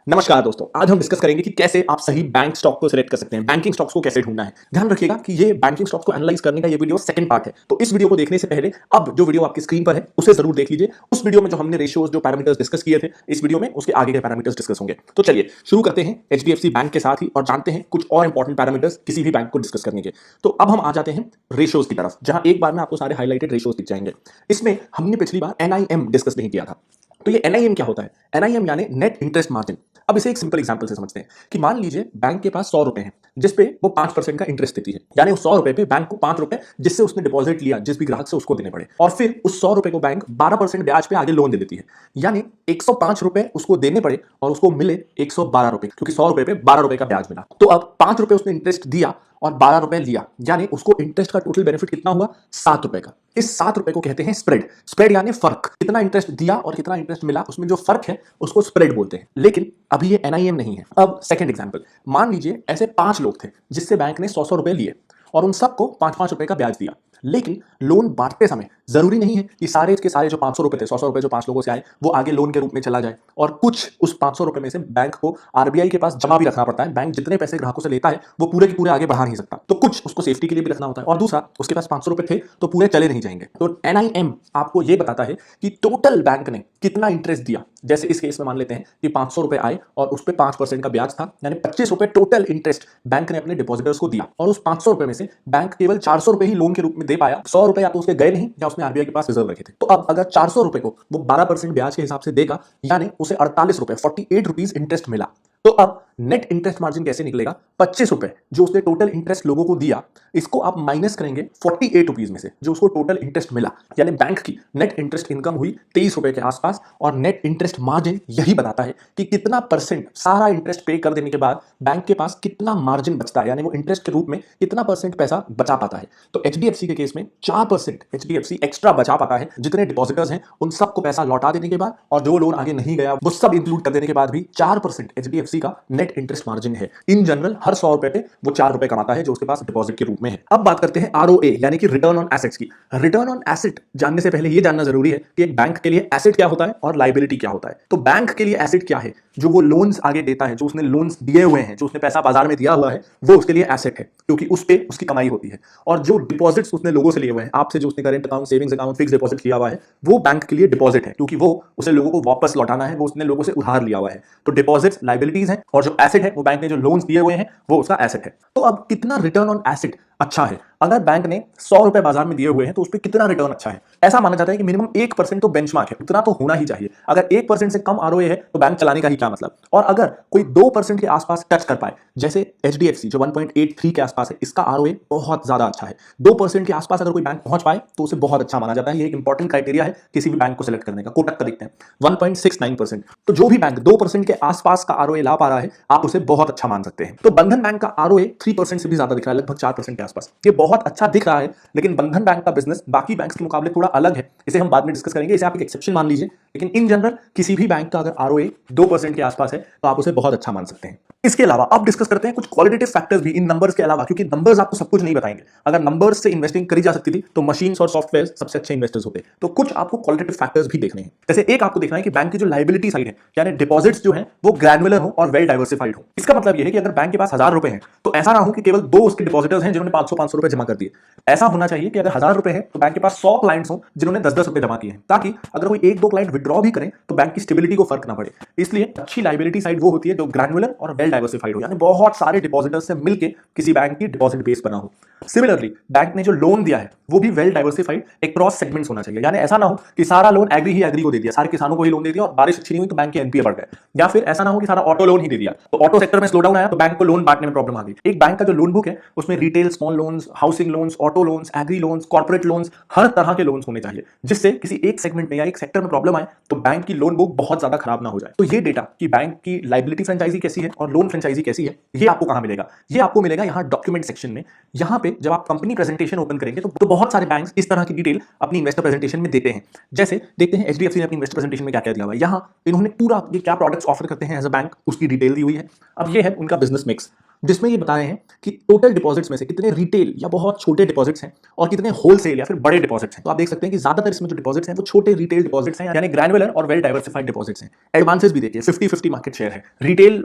नमस्कार दोस्तों, आज हम डिस्कस करेंगे कि कैसे आप सही बैंक स्टॉक को सिलेक्ट कर सकते हैं, बैंकिंग स्टॉक्स को कैसे ढूंढना है। ध्यान रखिएगा कि ये बैंकिंग स्टॉक्स को एनालाइज करने का ये वीडियो सेकंड पार्ट है, तो इस वीडियो को देखने से पहले अब जो वीडियो आपकी स्क्रीन पर है उसे जरूर देख लीजिए। उस वीडियो में जो हमने रेशियोज जो पैरामीटर्स डिस्कस किए थे, इस वीडियो में उसके आगे के पैरामीटर्स डिस्कस होंगे। तो चलिए शुरू करते हैं एचडीएफसी बैंक के साथ ही और जानते हैं कुछ और इंपॉर्टेंट पैरामीटर्स किसी भी बैंक को डिस्कस करने के। तो अब हम आ जाते हैं रेशियोज की तरफ, जहां एक बार में आपको सारे हाईलाइटेड रेशियोज दिख जाएंगे। इसमें हमने पिछली बार एनआईएम डिस्कस नहीं किया था। तो ये एनआईएम क्या होता है? एनआईएम यानी नेट इंटरेस्ट मार्जिन। अब इसे एक सिंपल एग्जांपल से समझते हैं कि मान लीजिए बैंक के पास 100 रुपए हैं, जिस पे वो 5% का इंटरेस्ट देती है, यानी उस 100 रुपए पे बैंक को 5 रुपए जिससे उसने डिपॉजिट लिया जिस भी ग्राहक से उसको देने पड़े, और फिर उस 100 रुपए को बैंक 12% ब्याज पे आगे लोन दे देती है, यानी 105 रुपए उसको देने पड़े और उसको मिले 112 रुपए, क्योंकि 100 रुपए पे 12 रुपए का ब्याज मिला। तो अब 5 रुपए उसने इंटरेस्ट दिया और 12 रुपए लिया, यानी उसको इंटरेस्ट का टोटल बेनिफिट कितना हुआ? 7 रुपए का। इस 7 रुपए को कहते हैं स्प्रेड। स्प्रेड यानी फर्क, कितना इंटरेस्ट दिया और कितना इंटरेस्ट मिला, उसमें जो फर्क है उसको स्प्रेड बोलते हैं। लेकिन अभी ये एनआईएम नहीं है। अब सेकंड एग्जांपल, मान लीजिए ऐसे 5 लोग थे जिससे बैंक ने 100 रुपए लिए और उन सबको 5-5 रुपए का ब्याज दिया। लेकिन लोन बांटते समय जरूरी नहीं है कि सारे के सारे जो 500 रुपए थे, 100 रुपए जो 5 लोगों से आए, वो आगे लोन के रूप में चला जाए, और कुछ उस 500 रुपए में से बैंक को आरबीआई के पास जमा भी रखना पड़ता है। बैंक जितने पैसे ग्राहकों से लेता है वो पूरे के पूरे आगे बढ़ा नहीं सकता, तो कुछ उसको सेफ्टी के लिए भी रखना होता है, और दूसरा उसके पास 500 रुपए थे तो पूरे चले नहीं जाएंगे। तो एनआईएम आपको ये बताता है कि टोटल बैंक ने कितना इंटरेस्ट दिया। जैसे इस केस में मान लेते हैं कि 500 रुपए आए और उस पर 5% का ब्याज था, यानी 25 रुपए टोटल इंटरेस्ट बैंक ने अपने डिपॉजिटर्स को दिया, और उस 500 रुपए में से बैंक केवल 400 रुपए ही लोन के रूप में दे पाया। 100 रुपए या तो उसके गए नहीं या उसने आरबीआई के पास रिजर्व रखे थे। तो अब अगर 400 रुपए को वो 12% ब्याज के हिसाब से देगा, यानी उसे 48 रुपए 48 रुपीज इंटरेस्ट मिला। तो अब नेट इंटरेस्ट मार्जिन कैसे निकलेगा? 25 रुपए जो उसने टोटल इंटरेस्ट लोगों को दिया, इसको आप माइनस करेंगे 48 रुपीज में से जो उसको टोटल इंटरेस्ट मिला, यानी बैंक की नेट इंटरेस्ट इनकम हुई 23 रुपए के आसपास। और नेट इंटरेस्ट मार्जिन यही बताता है कि कितना परसेंट सारा इंटरेस्ट पे कर देने के बाद बैंक के पास कितना मार्जिन बचता है, यानी वो इंटरेस्ट के रूप में कितना परसेंट पैसा बचा पाता है। तो एचडीएफसी के केस में 4% एचडीएफसी एक्स्ट्रा बचा पाता है। जितने डिपॉजिटर्स हैं उन सबको पैसा लौटा देने के बाद, और जो लोन आगे नहीं गया वो सब इंक्लूड कर देने के बाद भी 4% एचडीएफसी का नेट इंटरेस्ट मार्जिन है। इन जनरल हर 100 रुपए पे वो 4 रुपए कमाता है जो उसके पास डिपॉजिट के रूप में है। अब बात करते हैं आरओए यानी कि रिटर्न ऑन एसेट्स की। रिटर्न ऑन एसेट जानने से पहले ये जानना जरूरी है कि एक बैंक के लिए एसेट क्या होता है और लायबिलिटी क्या होता है। तो बैंक के लिए एसेट क्या है? जो वो लोन्स आगे देता है, जो उसने लोन्स दिए हुए हैं, जो उसने पैसा बाजार में दिया हुआ है, वो उसके लिए एसेट है, क्योंकि उस पे उसकी कमाई होती है। और जो डिपॉजिट्स उसने लोगों से लिए हुए हैं, आपसे जो उसने current account, savings account, fix deposit किया हुआ है, वो बैंक के लिए डिपॉजिट है, क्योंकि वो उसे लोगों को वापस लौटाना है, वो उसने लोगों से उधार लिया हुआ है। तो डिपॉजिट्स लायबिलिटीज है, और जो एसेट है वो बैंक ने जो लोन्स दिए हुए हैं वो उसका एसेट है। तो अब कितना रिटर्न ऑन एसेट अच्छा है? अगर बैंक ने 100 रुपए बाजार में दिए हुए हैं तो उस पर कितना रिटर्न अच्छा है? ऐसा माना जाता है कि मिनिमम 1% तो बेंचमार्क है, उतना तो होना ही चाहिए। अगर 1% से कम आरओए है तो बैंक चलाने का ही क्या मतलब? और अगर कोई 2% के आसपास टच कर पाए, जैसे एचडीएफसी जो 1.83 के आसपास है, इसका आरओए बहुत ज्यादा अच्छा है। 2% के आसपास अगर कोई बैंक पहुंच पाए तो उसे बहुत अच्छा माना जाता है। ये एक इंपॉर्टेंट क्राइटेरिया है किसी भी बैंक को सिलेक्ट करने का। कोटक का देखते हैं 1.69%। तो जो भी बैंक 2% के आसपास का आरओए ला पा रहा है, आप उसे बहुत अच्छा मान सकते हैं। तो बंधन बैंक का आरओए 3% से भी ज्यादा दिख रहा है, लगभग 4% के आसपास। ये बहुत अच्छा दिख रहा है, लेकिन बंधन बैंक का बिजनेस बाकी बैंक्स के मुकाबले थोड़ा अलग है। इसे हम बाद में डिस्कस करेंगे, इसे आप एक एक्सेप्शन मान लीजिए। लेकिन इन जनरल किसी भी बैंक का अगर आरओए 2% के आसपास है तो आप उसे बहुत अच्छा मान सकते हैं। इसके अलावा अब डिस्कस करते हैं कुछ क्वालिटेटिव फैक्टर्स भी इन नंबर्स के अलावा, क्योंकि नंबर्स आपको सब कुछ नहीं बताएंगे। अगर नंबर्स से इन्वेस्टिंग करी जा सकती थी तो मशीन्स और सॉफ्टवेयर सबसे अच्छे इन्वेस्टर्स होते। तो कुछ आपको क्वालिटेटिव फैक्टर्स भी देखने हैं। जैसे एक आपको देखना है कि बैंक की जो लायबिलिटी साइड है, यानी डिपॉजिट्स जो है वो ग्रैनुलर हो और वेल डाइवर्सिफाइड हो। इसका मतलब यह है कि अगर बैंक के पास 1000 रुपए हैं तो ऐसा ना हो कि केवल 2 उसके डिपॉजिटर्स हैं जिन्होंने 500-500 रुपए जमा कर दिए। ऐसा होना चाहिए कि अगर 1000 रुपए है तो बैंक के पास 100 क्लाइंट्स हो जिन्होंने 10-10 रुपए जमा किए हैं, ताकि अगर कोई 1-2 क्लाइंट विड्रॉ भी करें तो बैंक की स्टेबिलिटी को फर्क ना पड़े। इसलिए अच्छी लायबिलिटी साइड वो होती है जो ग्रैनुलर और वेल डाइवर्सिफाइड हो, यानी बहुत सारे डिपॉजिटर्स से मिलकर किसी बैंक की डिपॉजिट बेस बना हो। सिमिलरली बैंक ने जो लोन दिया है वो भी वेल डाइवर्सिफाइड अक्रॉस सेगमेंट्स होना चाहिए, यानी ऐसा ना हो कि सारा लोन एग्री ही एग्री को दे दिया, सारे किसानों को ही लोन दे दिया और बारिश अच्छी नहीं हुई तो बैंक के एनपीए बढ़ गए, या फिर ऐसा ना हो कि सारा ऑटो लोन ही दे दिया तो ऑटो सेक्टर में स्लो डाउन आया तो बैंक को लोन बांटने में प्रॉब्लम आ गई। एक बैंक का जो लोन बुक है उसमें retail small loans, housing loans, auto loans, agri loans, corporate loans, हर तरह के लोन्स होने चाहिए, जिससे किसी एक सेगमेंट में या एक सेक्टर में प्रॉब्लम आए तो बैंक की लोन बुक बहुत ज्यादा खराब ना हो जाए। तो ये डेटा कि बैंक की लायबिलिटी फ्रेंचाइजी कैसी है और लोन फ्रेंचाइजी कैसी है, ये आपको कहां मिलेगा? ये आपको मिलेगा यहाँ डॉक्यूमेंट सेक्शन में। यहाँ पे जब आप कंपनी प्रेजेंटेशन ओपन करेंगे तो बहुत सारे बैंक्स इस तरह की डिटेल अपनी इन्वेस्टर प्रेजेंटेशन में देते हैं। जैसे देखते हैं एचडीएफसी ने अपनी इन्वेस्टर प्रेजेंटेशन में क्या क्या दिया हुआ है। यहाँ इन्होंने पूरा ये क्या प्रोडक्ट्स ऑफर करते हैं एज अ बैंक उसकी डिटेल दी हुई है। अब ये है उनका बिजनेस मिक्स। जिसमें ये बता रहे हैं कि टोटल डिपॉजिट्स में से कितने रिटेल या बहुत छोटे डिपॉजिट्स हैं और कितने होलसेल या फिर बड़े डिपॉजिट्स हैं। तो आप देख सकते हैं कि ज्यादातर इसमें जो डिपॉजिट्स हैं वो छोटे रिटेल डिपॉजिट्स हैं, यानी ग्रैनुलर और वेल डाइवर्सिफाइड डिपॉजिट्स हैं। एडवांसेस भी देखिए 50-50 मार्केट शेयर है, रिटेल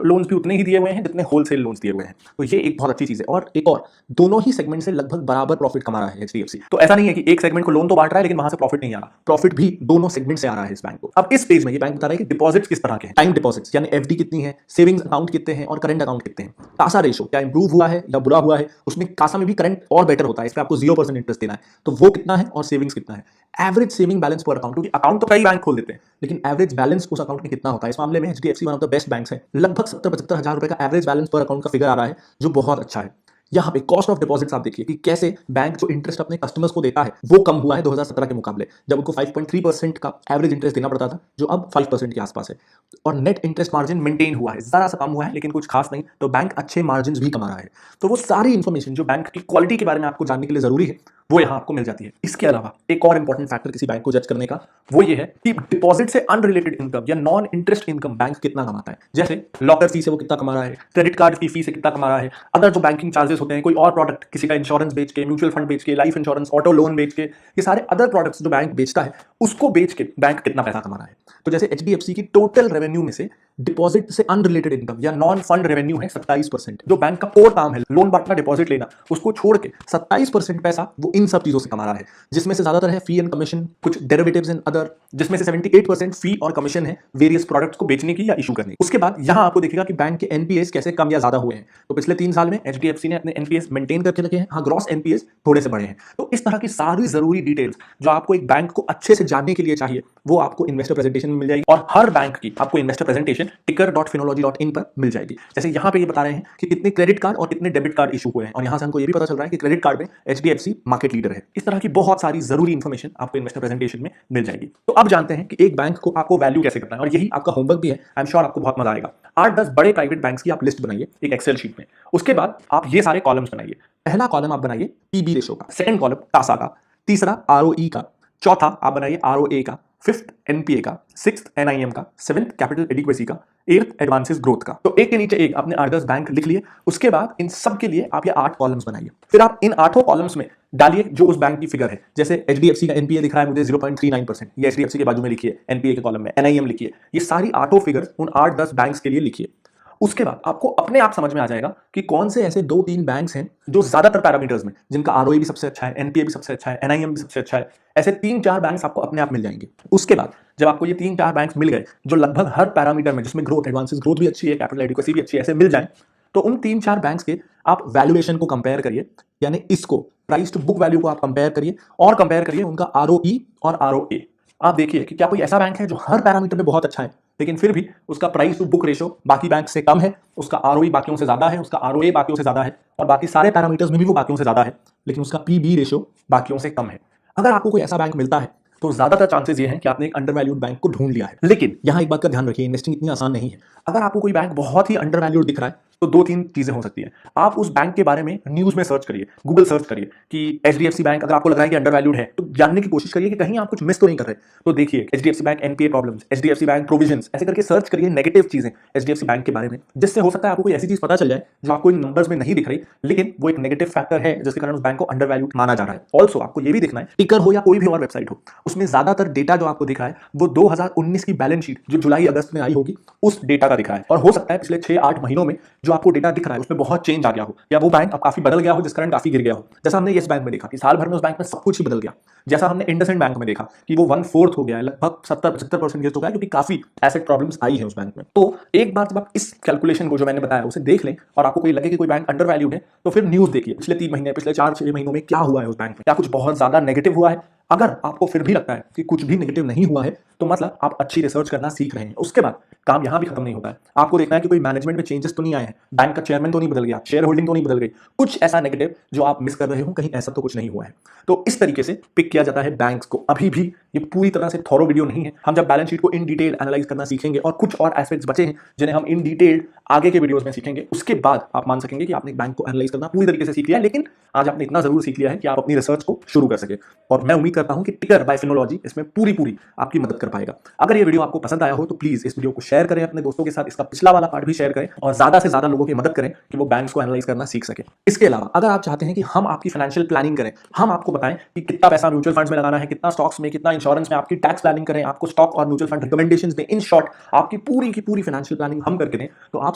लोन्स भी उतने ही दिए हुए हैं जितने होलसेल लोन्स दिए हुए हैं। तो ये एक बहुत अच्छी चीज है। और एक और, दोनों ही सेगमेंट से लगभग बराबर प्रॉफिट कमा रहा है एचडीएफसी। तो ऐसा नहीं है कि एक सेगमेंट को लोन तो बांट रहा है लेकिन वहां से प्रॉफिट नहीं आ रहा, प्रॉफिट भी दोनों सेगमेंट से आ रहा है इस बैंक को। अब इस पेज में ये बैंक बता रहा है कि डिपॉजिट्स किस तरह के हैं, टाइम डिपॉजिट्स यानी एफडी कितनी है, सेविंग्स अकाउंट कितने हैं और करंट अकाउंट कितने हैं। कासा रेशो क्या इंप्रूव हुआ है या बुरा हुआ है, उसमें कासा में भी करंट और बेटर होता है, इस पे आपको 0% इंटरेस्ट देना है, तो वो कितना है और सेविंग्स कितना है। एवरेज सेविंग बैलेंस पर अकाउंट, क्योंकि अकाउंट तो कई बैंक खोल देते हैं लेकिन एवरेज बैलेंस उस अकाउंट में कितना होता है। इस मामले में HDFC one of the best banks है, लगभग 70-75 हजार रुपए का एवरेज बैलेंस पर अकाउंट का फिगर आ रहा है, जो बहुत अच्छा है। यहाँ पे कॉस्ट ऑफ डिपॉजिट्स आप देखिए कि कैसे बैंक जो इंटरेस्ट अपने कस्टमर्स को देता है वो कम हुआ है 2017 के मुकाबले, जब उनको 5.3% का एवरेज इंटरेस्ट देना पड़ता था, जो अब 5% के आसपास है। और नेट इंटरेस्ट मार्जिन मेंटेन हुआ है, जरा सा कम हुआ है लेकिन कुछ खास नहीं, तो बैंक अच्छे मार्जिन भी कमा रहा है। तो वो सारी इंफॉर्मेशन जो बैंक की क्वालिटी के बारे में आपको जानने के लिए जरूरी है वो यहाँ आपको मिल जाती है। इसके अलावा एक और इंपॉर्टेंट फैक्टर किसी बैंक को जज करने का वो ये है कि डिपॉजिट से अनरिलेटेड इनकम या नॉन इंटरेस्ट इनकम बैंक कितना कमाता है। जैसे लॉकर फी से वो कितना कमा रहा है, क्रेडिट कार्ड की फी से कितना कमा रहा है, अदर जो बैंकिंग चार्जेस होते हैं, कोई और प्रोडक्ट, किसी का इंश्योरेंस बेच के, म्यूचुअल फंड बेच के, लाइफ इंश्योरेंस, ऑटो लोन बेच के, ये सारे अदर प्रोडक्ट्स जो बैंक बेचता है उसको बेच के बैंक कितना पैसा कमा रहा है। तो जैसे एचडीएफसी की टोटल रेवेन्यू में से डिपॉजिट से अनरिलेटेड इनकम या नॉन फंड रेवेन्यू है 27%, जो बैंक का कोर काम है, लोन बांटना, डिपॉजिट लेना, उसको छोड़ के 27% पैसा वो इन सब चीजों से कमा रहा है, जिसमें से ज्यादातर है फी एंड कमीशन, कुछ डेरिवेटिव्स एंड अदर, जिसमें से 78% फी और कमीशन है वेरियस प्रोडक्ट्स को बेचने की या इशू करने की। उसके बाद यहां आपको देखिएगा कि बैंक के एनपीएस कैसे कम या ज्यादा हुए हैं। तो पिछले 3 साल में एचडीएफसी ने अपने एनपीएस मेंटेन करके रखे हैं, हाँ ग्रॉस एनपीएस थोड़े से बढ़े हैं। तो इस तरह की सारी जरूरी डिटेल्स जो आपको एक बैंक को अच्छे से जानने के लिए चाहिए वो आपको इन्वेस्टर प्रेजेंटेशन में मिल जाएगी, और हर बैंक की आपको इन्वेस्टर प्रेजेंटेशन ticker.finology.in पर मिल जाएगी। जैसे यहाँ पे ये बता रहे हैं कि कितने क्रेडिट कार्ड और कितने डेबिट कार्ड इशू हुए हैं, और यहाँ से हमको ये भी पता चल रहा है कि क्रेडिट कार्ड में एचडीएफसी मार्केट लीडर है। इस तरह की बहुत सारी जरूरी इंफॉर्मेशन आपको इन्वेस्टर प्रेजेंटेशन में मिल जाएगी। तो अब जानते हैं कि एक बैंक को आपको वैल्यू कैसे करना है, और यही आपका होमवर्क भी है। आई एम श्योर आपको बहुत मजा आएगा। 8-10 बड़े प्राइवेट बैंक्स की आप लिस्ट बनाइए एक एक्सेल शीट में, उसके बाद आप ये सारे कॉलम्स बनाइए। पहला कॉलम आप बनाइए पीबी रेशो का, सेकंड कॉलम टासा का, तीसरा आरओई का, चौथा आप बनाइए आरओए का, फिफ्थ एनपीए का, सिक्स्थ एनआईएम का, सेवेंथ कैपिटल एडिक्वेसी का, एट्थ एडवांसेस ग्रोथ का। तो एक के नीचे एक आपने 8-10 बैंक लिख लिए। उसके बाद इन सब के लिए आप ये 8 कॉलम्स बनाइए। फिर आप इन 8 कॉलम्स में डालिए जो उस बैंक की फिगर है। जैसे एचडीएफसी का एनपीए दिख रहा है मुझे 0.39%, ये एचडीएफसी के बाजू में लिखिए, एनपीए के कॉलम में एनआईएम लिखिए। ये सारी 8 फिगर्स उन 8-10 बैंक्स के लिए लिखिए। उसके बाद आपको अपने आप समझ में आ जाएगा कि कौन से ऐसे 2-3 बैंक्स हैं जो ज्यादातर पैरामीटर्स में, जिनका आरओई भी सबसे अच्छा है, एनपीए भी सबसे अच्छा है, एनआईएम भी सबसे अच्छा है। ऐसे 3-4 बैंक्स आपको अपने आप मिल जाएंगे। उसके बाद जब आपको ये 3-4 बैंक्स मिल गए जो लगभग हर पैरामीटर में, जिसमें ग्रोथ, एडवांसेस ग्रोथ भी अच्छी है, कैपिटल एडिक्वेसी भी अच्छी है, ऐसे मिल जाए, तो उन 3-4 बैंक्स के आप वैल्यूएशन को कंपेयर करिए, यानी इसको प्राइस टू बुक वैल्यू को आप कंपेयर करिए, और कंपेयर करिए उनका आरओई और आरओए। आप देखिए कि क्या कोई ऐसा बैंक है जो हर पैरामीटर में बहुत अच्छा है लेकिन फिर भी उसका प्राइस टू बुक रेशो बाकी बैंक से कम है, उसका आरओई बाकियों से ज्यादा है, उसका आरओए बाकियों से ज्यादा है, और बाकी सारे पैरामीटर्स में भी वो बाकियों से ज्यादा है, लेकिन उसका पीबी रेशो बाकियों से कम है। अगर आपको कोई ऐसा बैंक मिलता है तो ज्यादातर चांसेस ये हैं कि आपने एक अंडरवैल्यूड बैंक को ढूंढ लिया है। लेकिन यहां एक बात का ध्यान रखिए, इन्वेस्टिंग इतनी आसान नहीं है। अगर आपको कोई बैंक बहुत ही अंडरवैल्यूड दिख रहा है तो 2-3 चीजें हो सकती है। आप उस बैंक के बारे में न्यूज में सर्च करिए, गूगल सर्च करिए कि एचडीएफसी बैंक, अगर आपको लग रहा है कि अंडरवैल्यूड है तो जानने की कोशिश करिए कि कहीं आप कुछ मिस तो नहीं कर रहे। तो देखिए HDFC bank NPA problems, HDFC bank provisions, ऐसे करके सर्च करिए नेगेटिव चीजें एचडीएफसी बैंक के बारे में, जिससे हो सकता है आपको कोई ऐसी चीज पता चल जाए जो आपको इन नंबर्स में नहीं दिख रही, लेकिन वो एक नेगेटिव फैक्टर है जिसके कारण उस बैंक को अंडरवैल्यूड माना जा रहा है। ऑल्सो आपको ये भी देखना है, टिकर हो या कोई भी और वेबसाइट हो, उसमें ज्यादातर डेटा जो आपको दिख रहा है वो 2019 की बैलेंस शीट जो जुलाई अगस्त में आई होगी उस डेटा का दिख रहा है। और हो सकता है पिछले 6-8 महीनों में जो आपको डेटा दिख रहा है उसमें बहुत चेंज आ गया हो, या वो बैंक अब काफी बदल गया हो जिस कारण काफी गिर गया हो। जैसा हमने येस बैंक में देखा कि साल भर में उस बैंक में सब कुछ ही बदल गया, जैसा हमने इंडसइंड बैंक में देखा कि वो 1/4 हो गया है, लगभग 70-75% गिर चुका है, क्योंकि काफी एसेट प्रॉब्लम्स आई है उस बैंक में। तो एक बार जब आप इस कैलकुलेशन को जो मैंने बताया उसे देख लें और आपको कोई लगे कि कोई बैंक अंडरवैल्यूड है, तो फिर न्यूज देखिए पिछले 3 महीने, पिछले 4-6 महीनों में क्या हुआ है उस बैंक में, क्या कुछ बहुत ज्यादा नेगेटिव हुआ है। अगर आपको फिर भी लगता है कि कुछ भी नेगेटिव नहीं हुआ है तो मतलब आप अच्छी रिसर्च करना सीख रहे हैं। उसके बाद काम यहां भी खत्म नहीं होता है, आपको देखना है कि कोई मैनेजमेंट में चेंजेस तो नहीं आए हैं, बैंक का चेयरमैन तो नहीं बदल गया, शेयर होल्डिंग तो नहीं बदल गई, कुछ ऐसा नेगेटिव जो आप मिस कर रहे हो, कहीं ऐसा तो कुछ नहीं हुआ है। तो इस तरीके से पिक किया जाता है बैंक्स को अभी भी ये पूरी तरह से थॉरो वीडियो नहीं है। हम जब बैलेंस शीट को इन डिटेल एनालाइज करना सीखेंगे और कुछ और एस्पेक्ट्स बचे हैं जिन्हें हम इन डिटेल आगे के वीडियोस में सीखेंगे, उसके बाद आप मान सकेंगे कि आपने बैंक को एनालाइज करना पूरी तरीके से सीख लिया है। लेकिन आज आपने इतना जरूर सीख लिया है कि आप अपनी रिसर्च को शुरू कर सके, और मैं उम्मीद करता हूं कि टिकर बाय फिनोलॉजी इसमें पूरी आपकी मदद कर पाएगा। अगर ये वीडियो आपको पसंद आया हो तो प्लीज इस वीडियो को शेयर करें अपने दोस्तों के साथ, इसका पिछला वाला पार्ट भी शेयर करें और ज्यादा से ज्यादा लोगों की मदद करें कि वो बैंक्स को एनालाइज करना सीख सके। इसके अलावा अगर आप चाहते हैं कि हम आपकी फाइनेंशियल प्लानिंग करें, हम आपको बताएं कि कितना पैसा म्यूचुअल फंड्स में लगाना है, कितना स्टॉक्स में, कितना इंश्योरेंस में, आपकी टैक्स प्लानिंग करें, आपको स्टॉक और म्यूचुअल फंड रिकमेंडेशंस दें, इन शॉर्ट आपकी पूरी की पूरी फाइनेंशियल प्लानिंग हम करके दें, तो आप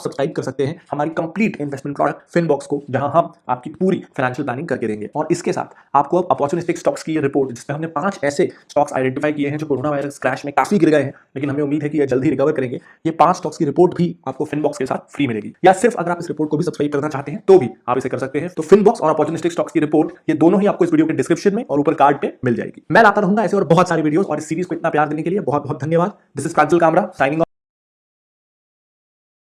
सब्सक्राइब कर सकते हैं हमारी कंप्लीट इन्वेस्टमेंट प्रोडक्ट फिनबॉक्स को, जहां हम आपकी पूरी फाइनेंशियल प्लानिंग करके देंगे। और इसके साथ आपको अब अपॉर्चुनिस्टिक स्टॉक्स की रिपोर्ट, जिसमें हमने 5 ऐसे स्टॉक्स आइडेंटिफाई किए हैं जो कोरोना वायरस क्रैश में काफी गिर गए हैं, लेकिन हमें उम्मीद है कि ये जल्दी रिकवर करेंगे। ये 5 स्टॉक्स की रिपोर्ट भी आपको फिनबॉक्स के साथ फ्री मिलेगी, या सिर्फ अगर आप इस रिपोर्ट को भी सब्सक्राइब करना चाहते हैं तो भी आप इसे कर सकते हैं। तो फिनबॉक्स और अपॉर्चुनिस्टिक स्टॉक्स की रिपोर्ट, ये दोनों ही आपको इस वीडियो के डिस्क्रिप्शन में और ऊपर कार्ड पे मिल जाएगी। मैं लाता रहूंगा ऐसे और बहुत सारी वीडियोस, और इस सीरीज को इतना प्यार देने के लिए बहुत बहुत धन्यवाद। This is Kanchal Kamra signing of.